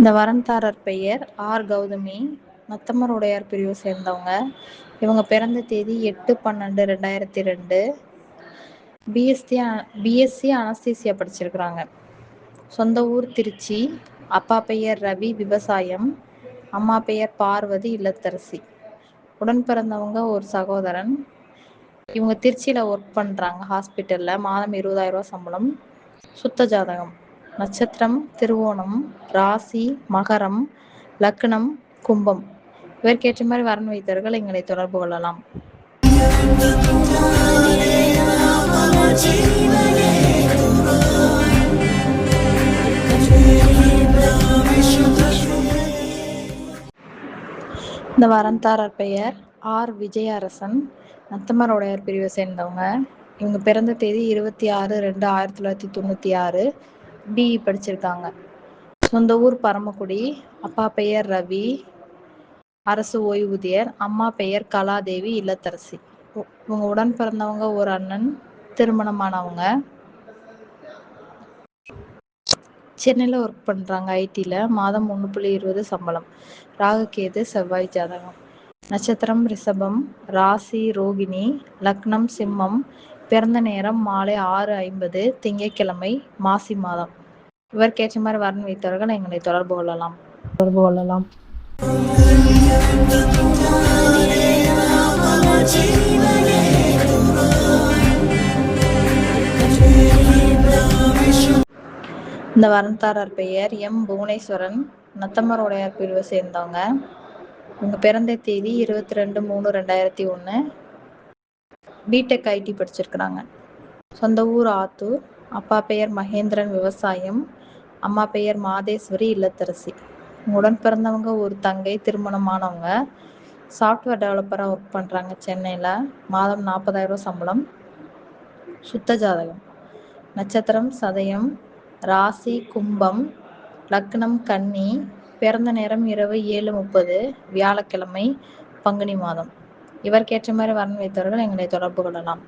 இந்த வரன்தாரர் பெயர் ஆர். கௌதமி, நத்தமர் உடையார் பிரிவை சேர்ந்தவங்க. இவங்க பிறந்த தேதி 8/12/2002. பிஎஸ்சி அனஸ்தீசியா படிச்சிருக்கிறாங்க. சொந்த ஊர் திருச்சி. அப்பா பெயர் ரவி, விவசாயம். அம்மா பெயர் பார்வதி, இல்லத்தரசி. உடன் பிறந்தவங்க ஒரு சகோதரன். இவங்க திருச்சியில் ஒர்க் பண்ணுறாங்க ஹாஸ்பிட்டலில். மாதம் 20,000 சம்பளம். சுத்த ஜாதகம். நட்சத்திரம் திருவோணம். ராசி மகரம். லக்னம் கும்பம். இதற்கேற்ற மாதிரி வரன் வைத்தவர்கள் எங்களை தொடர்பு கொள்ளலாம். இந்த வரன்தாரர் பெயர் ஆர். விஜயரசன், நத்தமர் உடையார் பிரிவை சேர்ந்தவங்க. இவங்க பிறந்த தேதி 26/2/1996. பிஇ படிச்சிருக்காங்க. சொந்த ஊர் பரமக்குடி. அப்பா பெயர் ரவி, அரசு ஓய்வூதியர். அம்மா பெயர் கலாதேவி, இல்லத்தரசி. இவங்க உடன் பிறந்தவங்க ஒரு அண்ணன், திருமணமானவங்க. சென்னையில் ஒர்க் பண்ணுறாங்க ஐடியில். மாதம் 1.20 சம்பளம். ராகுகேது செவ்வாய் ஜாதகம். நட்சத்திரம் ரிஷபம். ராசி ரோகிணி. லக்னம் சிம்மம். பிறந்த நேரம் மாலை 6:50 திங்கட்கிழமை, மாசி மாதம். இவருக்கேற்ற மாதிரி வரன் வைத்தவர்கள் எங்களை தொடர்பு கொள்ளலாம். இந்த வரன்தாரர் பெயர் எம். புவனேஸ்வரன், நத்தமர் உடையார் பிரிவை சேர்ந்தவங்க. இவங்க பிறந்த தேதி 22/3/2001. பிடெக் ஐடி படிச்சிருக்கிறாங்க. சொந்த ஊர் ஆத்தூர். அப்பா பெயர் மகேந்திரன், விவசாயம். அம்மா பெயர் மாதேஸ்வரி, இல்லத்தரசி. உடன் பிறந்தவங்க ஒரு தங்கை, திருமணமானவங்க. சாஃப்ட்வேர் டெவலப்பராக ஒர்க் பண்ணுறாங்க சென்னையில். மாதம் 40,000 சம்பளம். சுத்த ஜாதகம். நட்சத்திரம் சதயம். ராசி கும்பம். லக்னம் கன்னி. பிறந்த நேரம் இரவு 7:30 வியாழக்கிழமை, பங்குனி மாதம். இவருக்கேற்ற மாதிரி வரன் வைத்தவர்கள் எங்களை தொடர்பு கொள்ளலாம்.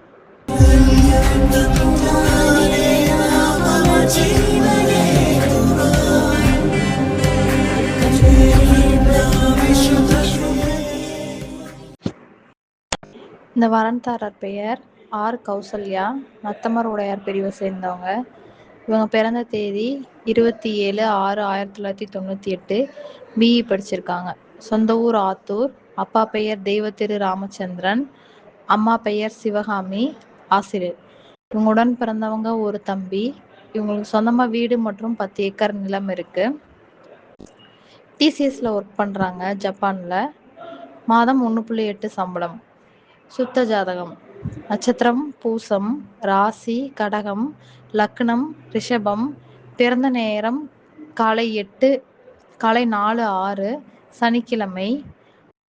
இந்த வரன்தாரர் பெயர் ஆர். கௌசல்யா, நத்தமர் உடையார் பிரிவை சேர்ந்தவங்க. இவங்க பிறந்த தேதி 27/6/1998. பிஇ படிச்சிருக்காங்க. சொந்த ஊர் ஆத்தூர். அப்பா பெயர் தெய்வத்திரு ராமச்சந்திரன். அம்மா பெயர் சிவகாமி, ஆசிரியர். இவங்களுடன் பிறந்தவங்க ஒரு தம்பி. இவங்களுக்கு சொந்தமாக வீடு மற்றும் 10 ஏக்கர் நிலம் இருக்கு. டிசிஎஸ்ல ஒர்க் பண்ணுறாங்க ஜப்பானில். மாதம் 1.8 சம்பளம். சுத்த ஜாதகம். நட்சத்திரம் பூசம். ராசி கடகம். லக்னம் ரிஷபம். பிறந்த நேரம் காலை 4:06 சனிக்கிழமை,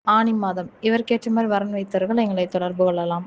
ஆனி மாதம். இவருக்கேற்ற மாதிரி வரன் வைத்தவர்கள் எங்களை தொடர்பு கொள்ளலாம்.